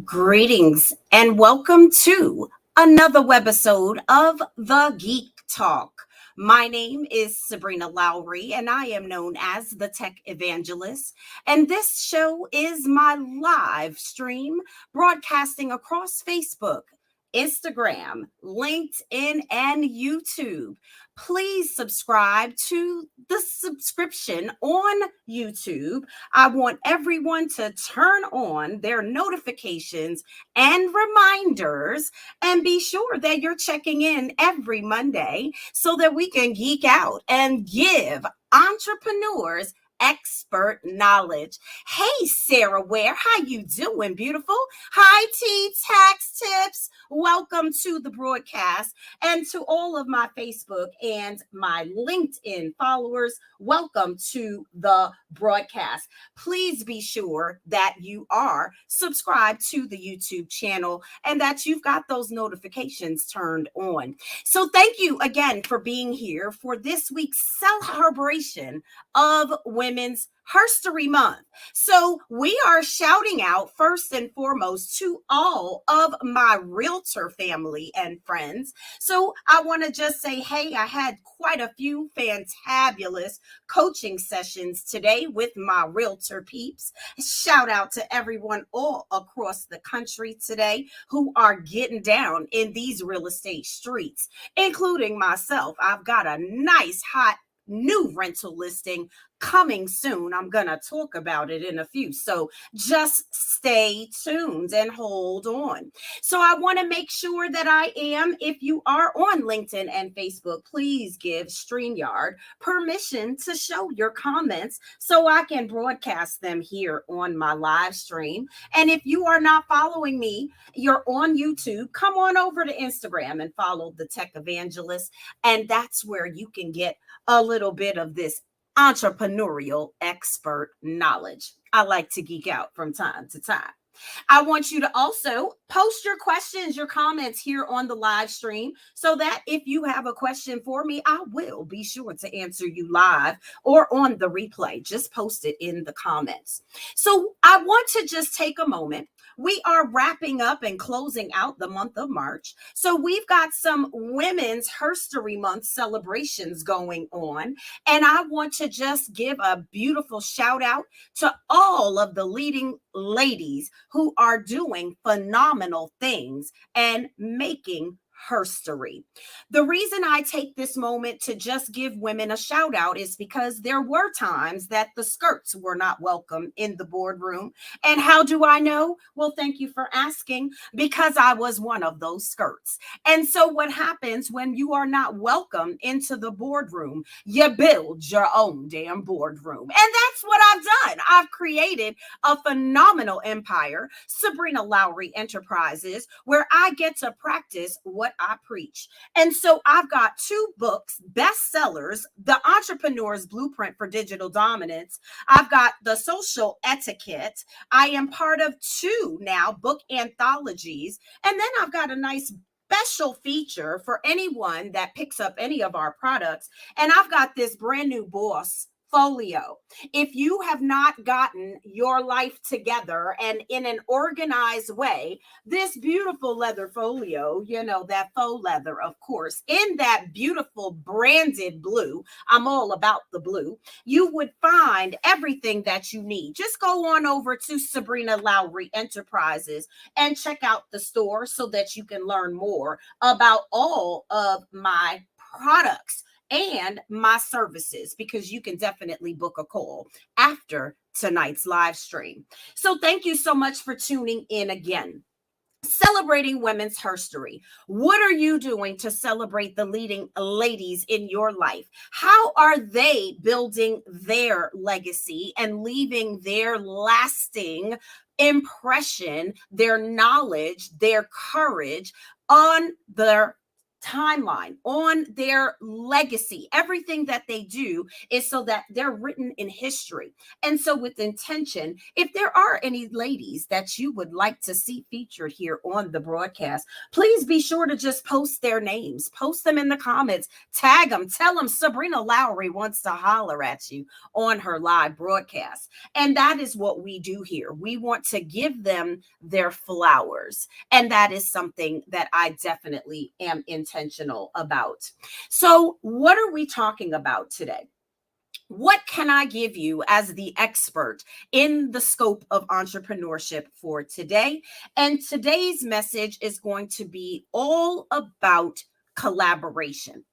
Greetings and welcome to another webisode of the Geek Talk. My name is Sabrina Lowery and I am known as the Tech Evangelist. And this show is my live stream broadcasting across Facebook, Instagram, LinkedIn, and YouTube. Please subscribe to the subscription on YouTube. I want everyone to turn on their notifications and reminders and be sure that you're checking in every Monday so that we can geek out and give entrepreneurs expert knowledge. Hey Sarah Ware, how you doing, beautiful? Hi T Tax Tips. Welcome to the broadcast, and to all of my Facebook and my LinkedIn followers, welcome to the broadcast. Please be sure that you are subscribed to the YouTube channel and that you've got those notifications turned on. So thank you again for being here for this week's celebration of Women's Herstory Month. So we are shouting out first and foremost to all of my realtor family and friends. So I want to just say, hey, I had quite a few fantabulous coaching sessions today with my realtor peeps. Shout out to everyone all across the country today who are getting down in these real estate streets, including myself. I've got a nice hot new rental listing coming soon. I'm going to talk about it in a few. So just stay tuned and hold on. So I want to make sure that if you are on LinkedIn and Facebook, please give StreamYard permission to show your comments so I can broadcast them here on my live stream. And if you are not following me, you're on YouTube, come on over to Instagram and follow the Tech Evangelist. And that's where you can get a little bit of this entrepreneurial expert knowledge. I like to geek out from time to time. I want you to also post your questions, your comments here on the live stream so that if you have a question for me, I will be sure to answer you live or on the replay. Just post it in the comments. So I want to just take a moment. We are wrapping up and closing out the month of March. So we've got some Women's Herstory Month celebrations going on. And I want to just give a beautiful shout out to all of the leading ladies who are doing phenomenal things and making herstory. The reason I take this moment to just give women a shout out is because there were times that the skirts were not welcome in the boardroom. And how do I know? Well, thank you for asking, because I was one of those skirts. And so what happens when you are not welcome into the boardroom? You build your own damn boardroom. And that's what I've done. I've created a phenomenal empire, Sabrina Lowery Enterprises, where I get to practice what I preach. And so I've got 2 books, bestsellers, The Entrepreneur's Blueprint for Digital Dominance. I've got The Social Etiquette. I am part of 2 now book anthologies. And then I've got a nice special feature for anyone that picks up any of our products. And I've got this brand new Boss folio. If you have not gotten your life together and in an organized way, this beautiful leather folio, that faux leather, of course, in that beautiful branded blue, I'm all about the blue, you would find everything that you need. Just go on over to Sabrina Lowery Enterprises and check out the store so that you can learn more about all of my products and my services, because you can definitely book a call after tonight's live stream. So thank you so much for tuning in again. Celebrating Women's Herstory. What are you doing to celebrate the leading ladies in your life? How are they building their legacy and leaving their lasting impression, their knowledge, their courage on their timeline, on their legacy. Everything that they do is so that they're written in history. And so, with intention, if there are any ladies that you would like to see featured here on the broadcast, please be sure to just post their names, post them in the comments, tag them, tell them Sabrina Lowery wants to holler at you on her live broadcast. And that is what we do here. We want to give them their flowers. And that is something that I definitely am intentional about. So, what are we talking about today? What can I give you as the expert in the scope of entrepreneurship for today? And today's message is going to be all about collaboration.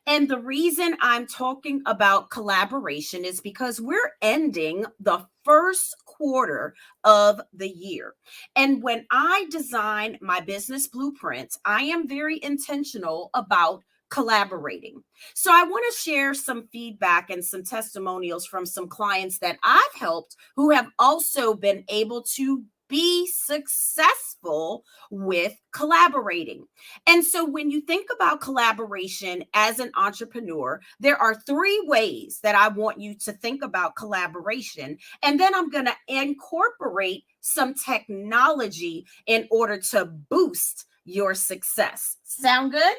And the reason I'm talking about collaboration is because we're ending the first quarter of the year. And when I design my business blueprints, I am very intentional about collaborating. So I want to share some feedback and some testimonials from some clients that I've helped who have also been able to be successful with collaborating. And so when you think about collaboration as an entrepreneur, there are three ways that I want you to think about collaboration. And then I'm going to incorporate some technology in order to boost your success. Sound good?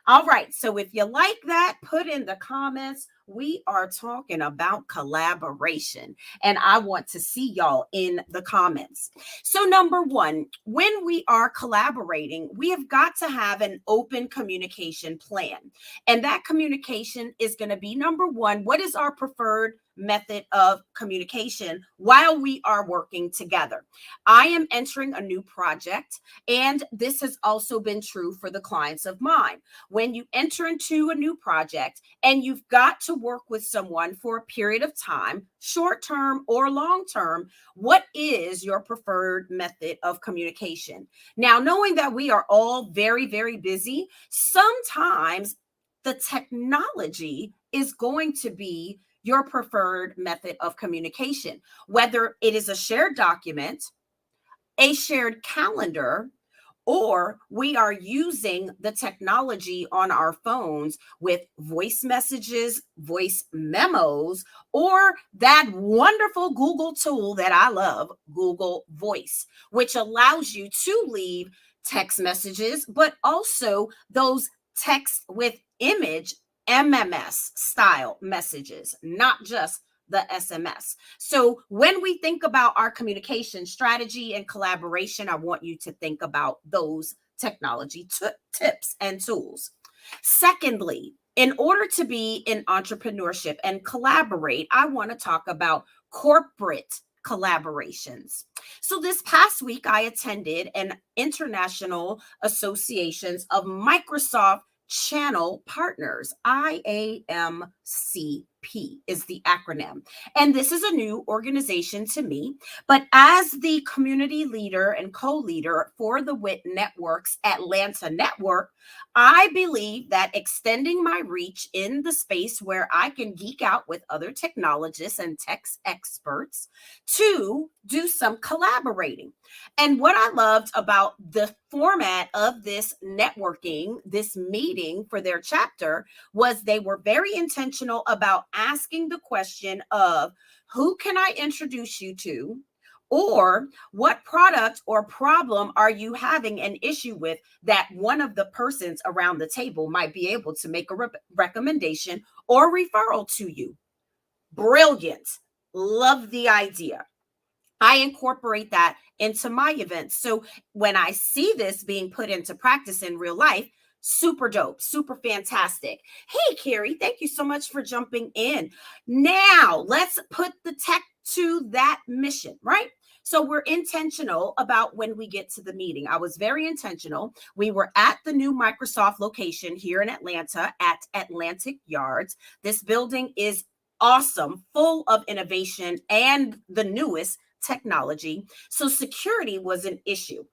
All right. So if you like that, put in the comments. We are talking about collaboration, and I want to see y'all in the comments. So, number one, when we are collaborating, we have got to have an open communication plan. And that communication is going to be number one, what is our preferred method of communication while we are working together? I am entering a new project, and this has also been true for the clients of mine. When you enter into a new project and you've got to work with someone for a period of time, short term or long term, what is your preferred method of communication? Now, knowing that we are all very, very busy, sometimes the technology is going to be your preferred method of communication, whether it is a shared document, a shared calendar, or we are using the technology on our phones with voice messages, voice memos, or that wonderful Google tool that I love, Google Voice, which allows you to leave text messages, but also those text with image MMS style messages, not just the SMS. So when we think about our communication strategy and collaboration, I want you to think about those technology tips and tools. Secondly, in order to be in entrepreneurship and collaborate, I want to talk about corporate collaborations. So this past week, I attended an International Associations of Microsoft Channel Partners, IAMCP is the acronym. And this is a new organization to me. But as the community leader and co-leader for the WIT Network's Atlanta network, I believe that extending my reach in the space where I can geek out with other technologists and tech experts to do some collaborating. And what I loved about the format of this networking, this meeting for their chapter, was they were very intentional about asking the question of who can I introduce you to? Or what product or problem are you having an issue with that one of the persons around the table might be able to make a recommendation or referral to you? Brilliant. Love the idea. I incorporate that into my events. So when I see this being put into practice in real life, super dope, super fantastic. Hey, Carrie, thank you so much for jumping in. Now, let's put the tech to that mission, right? So we're intentional about when we get to the meeting. I was very intentional. We were at the new Microsoft location here in Atlanta at Atlantic Yards. This building is awesome, full of innovation and the newest technology. So security was an issue.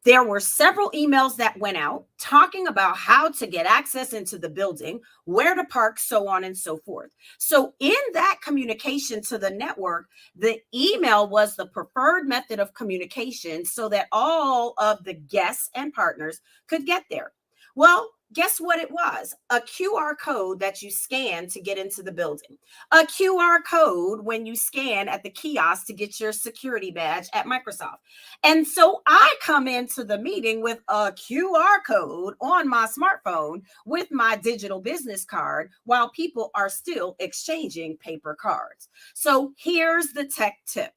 There were several emails that went out talking about how to get access into the building, where to park, so on and so forth. So in that communication to the network, the email was the preferred method of communication so that all of the guests and partners could get there. Well, Guess what it was? A QR code that you scan to get into the building. A QR code when you scan at the kiosk to get your security badge at Microsoft. And so I come into the meeting with a QR code on my smartphone with my digital business card while people are still exchanging paper cards. So here's the tech tip.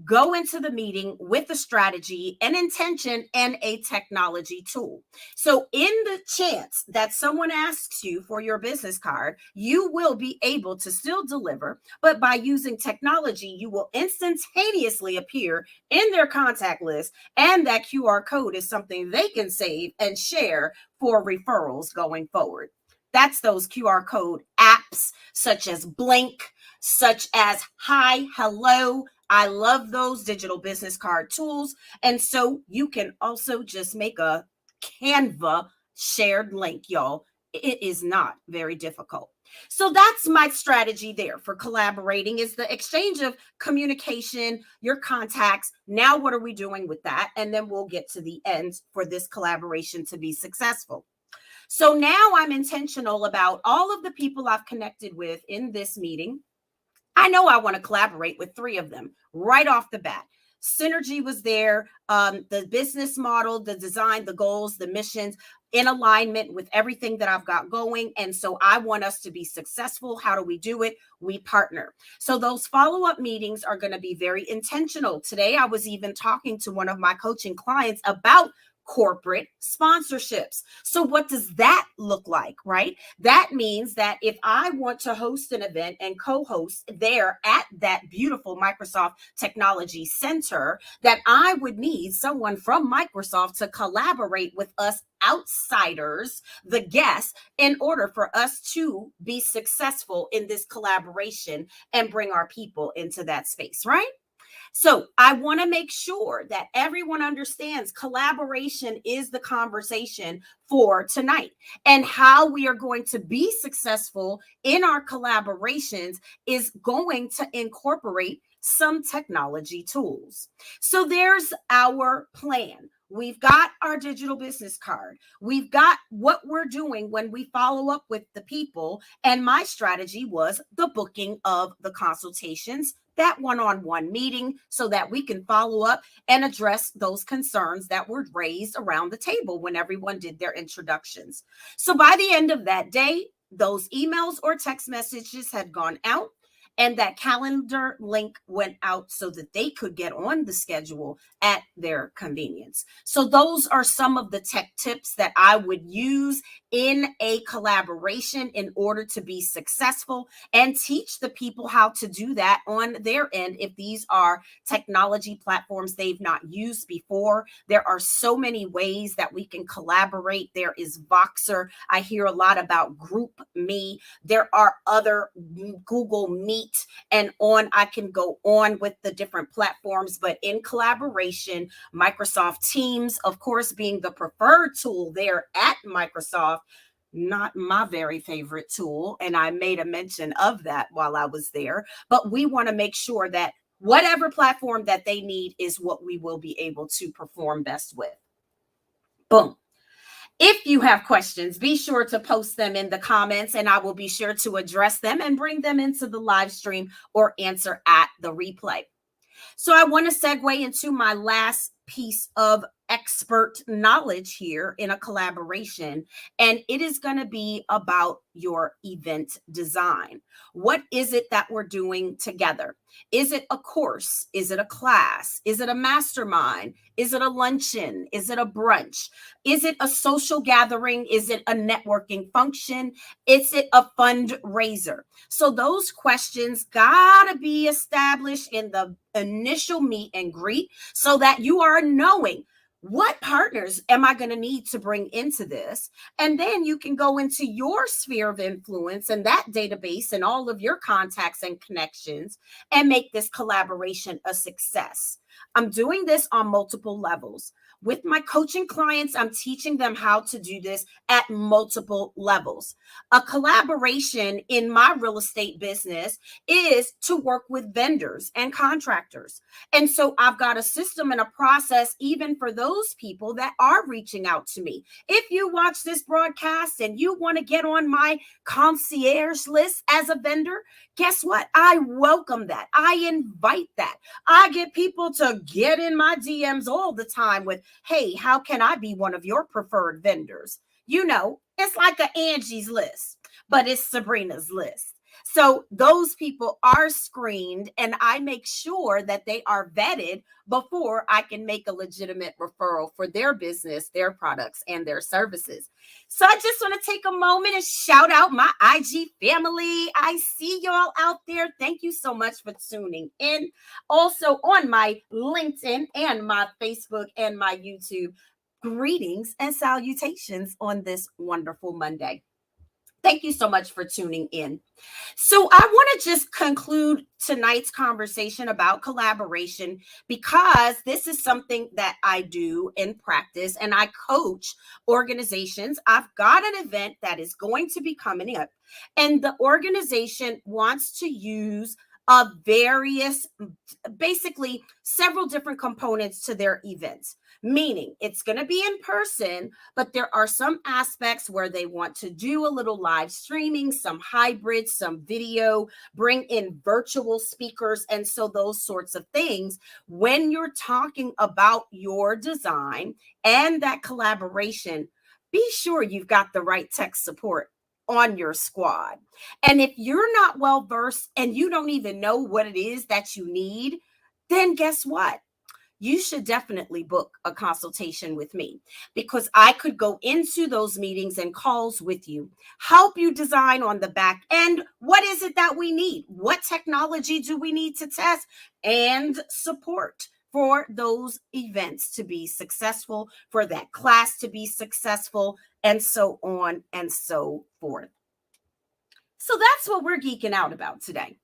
Go into the meeting with a strategy, an intention, and a technology tool. So, in the chance that someone asks you for your business card, you will be able to still deliver, but by using technology, you will instantaneously appear in their contact list, and that QR code is something they can save and share for referrals going forward. That's those QR code apps such as Blink, such as Hi, Hello. I love those digital business card tools. And so you can also just make a Canva shared link, y'all. It is not very difficult. So that's my strategy there for collaborating is the exchange of communication, your contacts. Now, what are we doing with that? And then we'll get to the end for this collaboration to be successful. So now I'm intentional about all of the people I've connected with in this meeting. I know I want to collaborate with three of them right off the bat. Synergy was there, the business model, the design, the goals, the missions in alignment with everything that I've got going. And so I want us to be successful. How do we do it? We partner. So those follow-up meetings are going to be very intentional. Today, I was even talking to one of my coaching clients about corporate sponsorships. So what does that look like, right? That means that if I want to host an event and co-host there at that beautiful Microsoft Technology Center, that I would need someone from Microsoft to collaborate with us outsiders, the guests, in order for us to be successful in this collaboration and bring our people into that space, right? So I want to make sure that everyone understands collaboration is the conversation for tonight. And how we are going to be successful in our collaborations is going to incorporate some technology tools. So there's our plan. We've got our digital business card. We've got what we're doing when we follow up with the people. And my strategy was the booking of the consultations, that one-on-one meeting, so that we can follow up and address those concerns that were raised around the table when everyone did their introductions. So by the end of that day, those emails or text messages had gone out, and that calendar link went out so that they could get on the schedule at their convenience. So those are some of the tech tips that I would use in a collaboration in order to be successful and teach the people how to do that on their end. If these are technology platforms they've not used before, there are so many ways that we can collaborate. There is Voxer. I hear a lot about GroupMe. There are other Google Meet and on. I can go on with the different platforms, but in collaboration, Microsoft Teams, of course, being the preferred tool there at Microsoft, not my very favorite tool. And I made a mention of that while I was there, but we want to make sure that whatever platform that they need is what we will be able to perform best with. Boom. If you have questions, be sure to post them in the comments and I will be sure to address them and bring them into the live stream or answer at the replay. So I want to segue into my last piece of expert knowledge here in a collaboration, and it is going to be about your event design. What is it that we're doing together? Is it a course? Is it a class? Is it a mastermind? Is it a luncheon? Is it a brunch? Is it a social gathering? Is it a networking function? Is it a fundraiser? So those questions gotta be established in the initial meet and greet so that you are knowing what partners am I going to need to bring into this? And then you can go into your sphere of influence and that database and all of your contacts and connections and make this collaboration a success. I'm doing this on multiple levels. With my coaching clients, I'm teaching them how to do this at multiple levels. A collaboration in my real estate business is to work with vendors and contractors. And so I've got a system and a process, even for those people that are reaching out to me. If you watch this broadcast and you want to get on my concierge list as a vendor, guess what? I welcome that. I invite that. I get people to get in my DMs all the time with, hey, how can I be one of your preferred vendors? You know, it's like an Angie's list, but it's Sabrina's list. So those people are screened, and I make sure that they are vetted before I can make a legitimate referral for their business, their products, and their services. So I just want to take a moment and shout out my IG family. I see y'all out there. Thank you so much for tuning in. Also on my LinkedIn and my Facebook and my YouTube, greetings and salutations on this wonderful Monday. Thank you so much for tuning in. So, I want to just conclude tonight's conversation about collaboration because this is something that I do in practice and I coach organizations. I've got an event that is going to be coming up, and the organization wants to use various, basically several different components to their events, meaning it's going to be in person, but there are some aspects where they want to do a little live streaming, some hybrid, some video, bring in virtual speakers. And so those sorts of things, when you're talking about your design and that collaboration, be sure you've got the right tech support on your squad. And if you're not well versed and you don't even know what it is that you need, then guess what? You should definitely book a consultation with me because I could go into those meetings and calls with you, help you design on the back end. What is it that we need? What technology do we need to test and support for those events to be successful, for that class to be successful, and so on and so forth. So that's what we're geeking out about today.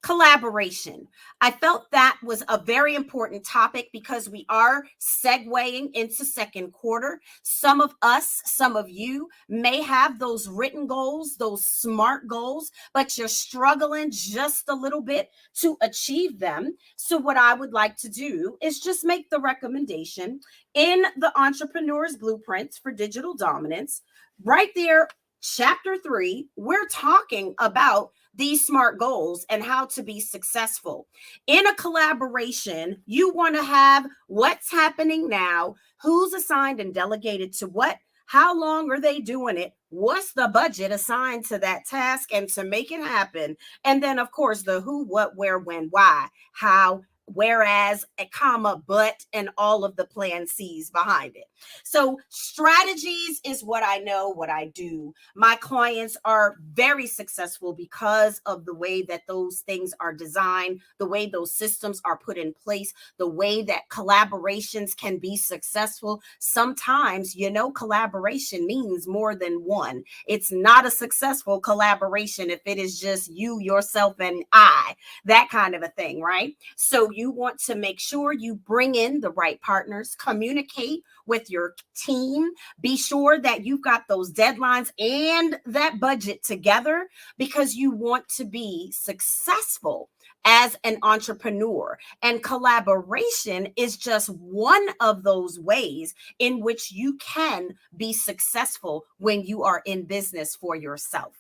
Collaboration. I felt that was a very important topic because we are segueing into second quarter. Some of us, some of you may have those written goals, those SMART goals, but you're struggling just a little bit to achieve them. So what I would like to do is just make the recommendation in the Entrepreneur's Blueprints for Digital Dominance, right there, Chapter 3, we're talking about these SMART goals and how to be successful. In a collaboration, you want to have what's happening now, who's assigned and delegated to what, how long are they doing it, what's the budget assigned to that task and to make it happen. And then, of course, the who, what, where, when, why, how, whereas, a comma, but, and all of the plan C's behind it. So strategies is what I know, what I do. My clients are very successful because of the way that those things are designed, the way those systems are put in place, the way that collaborations can be successful. Sometimes, collaboration means more than one. It's not a successful collaboration if it is just you, yourself, and I, that kind of a thing, right? So you want to make sure you bring in the right partners, communicate with your team, be sure that you've got those deadlines and that budget together because you want to be successful as an entrepreneur. And collaboration is just one of those ways in which you can be successful when you are in business for yourself.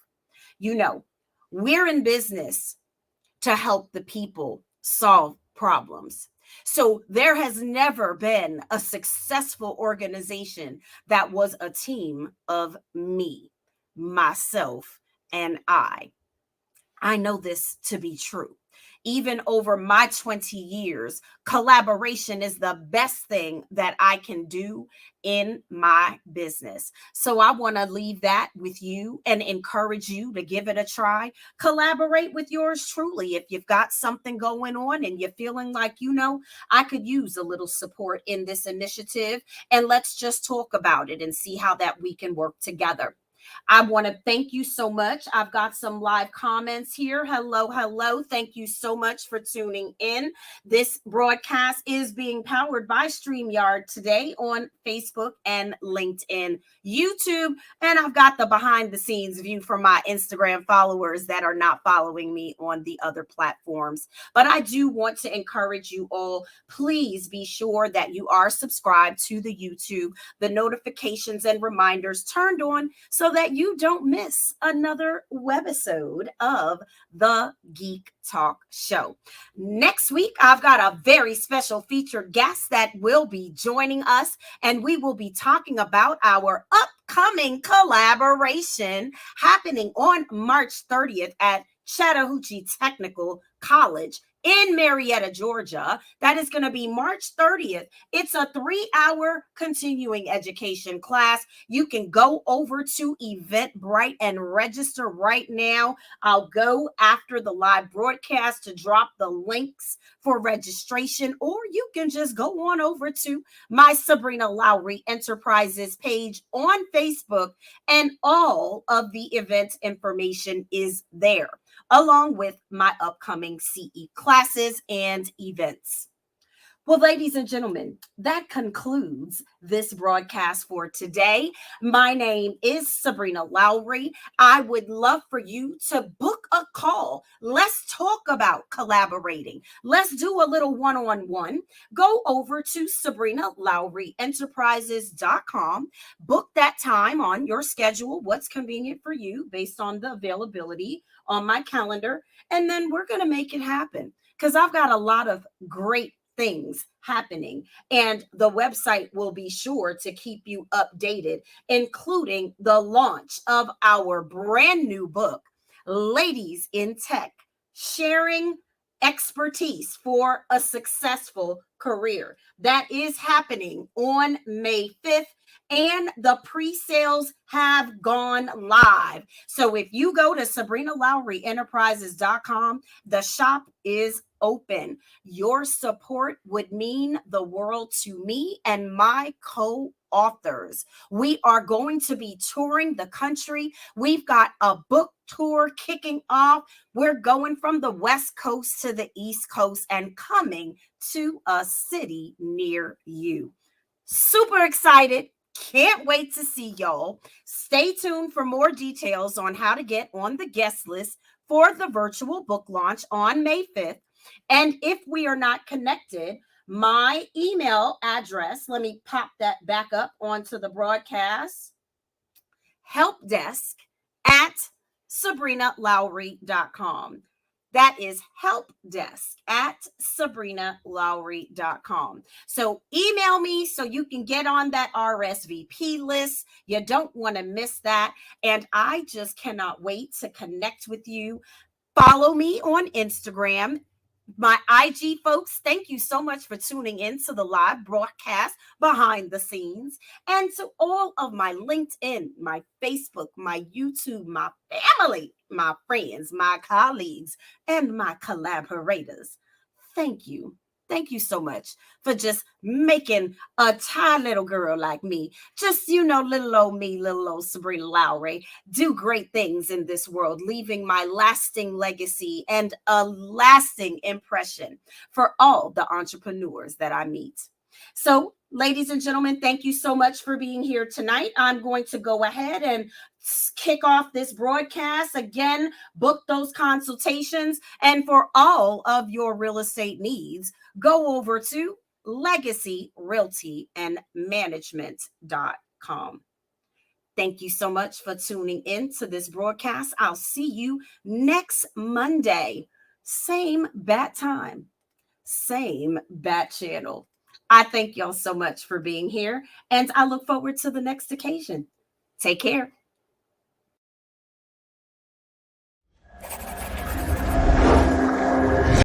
We're in business to help the people solve problems. So there has never been a successful organization that was a team of me, myself, and I. I know this to be true. Even over my 20 years, collaboration is the best thing that I can do in my business. So I want to leave that with you and encourage you to give it a try. Collaborate with yours truly. If you've got something going on and you're feeling like, I could use a little support in this initiative, and let's just talk about it and see how that we can work together. I want to thank you so much. I've got some live comments here. Hello, hello. Thank you so much for tuning in. This broadcast is being powered by StreamYard today on Facebook and LinkedIn, YouTube. And I've got the behind the scenes view for my Instagram followers that are not following me on the other platforms. But I do want to encourage you all, please be sure that you are subscribed to the YouTube, the notifications and reminders turned on so that you don't miss another webisode of the Geek Talk Show. Next week, I've got a very special featured guest that will be joining us, and we will be talking about our upcoming collaboration happening on March 30th at Chattahoochee Technical College in Marietta, Georgia. That is going to be March 30th. It's a 3-hour continuing education class. You can go over to Eventbrite and register right now. I'll go after the live broadcast to drop the links for registration, or you can just go on over to my Sabrina Lowery Enterprises page on Facebook, and all of the event information is there, along with my upcoming CE classes and events. Well, ladies and gentlemen, that concludes this broadcast for today. My name is Sabrina Lowery. I would love for you to book a call. Let's talk about collaborating. Let's do a little one-on-one. Go over to SabrinaLoweryEnterprises.com. Book that time on your schedule, what's convenient for you based on the availability on my calendar. And then we're going to make it happen, because I've got a lot of great things happening, and the website will be sure to keep you updated, including the launch of our brand new book, Ladies in Tech, Sharing Expertise for a Successful Career. That is happening on May 5th. And the pre-sales have gone live. So if you go to SabrinaLoweryEnterprises.com, the shop is open. Your support would mean the world to me and my co-authors. We are going to be touring the country. We've got a book tour kicking off. We're going from the West Coast to the East Coast and coming to a city near you. Super excited. Can't wait to see y'all. Stay tuned for more details on how to get on the guest list for the virtual book launch on May 5th. And if we are not connected, my email address, let me pop that back up onto the broadcast, helpdesk@SabrinaLowery.com. That is helpdesk@SabrinaLowery.com. So email me so you can get on that RSVP list. You don't want to miss that. And I just cannot wait to connect with you. Follow me on Instagram. My IG folks, thank you so much for tuning in to the live broadcast behind the scenes, and to all of my LinkedIn, my Facebook, my YouTube, my family, my friends, my colleagues, and my collaborators. Thank you. Thank you so much for just making a tired little girl like me, just, little old me, little old Sabrina Lowery, do great things in this world, leaving my lasting legacy and a lasting impression for all the entrepreneurs that I meet. So, ladies and gentlemen, thank you so much for being here tonight. I'm going to go ahead and kick off this broadcast. Again, book those consultations. And for all of your real estate needs, go over to LegacyRealtyAndManagement.com. Thank you so much for tuning in to this broadcast. I'll see you next Monday. Same bat time, same bat channel. I thank y'all so much for being here, and I look forward to the next occasion. Take care.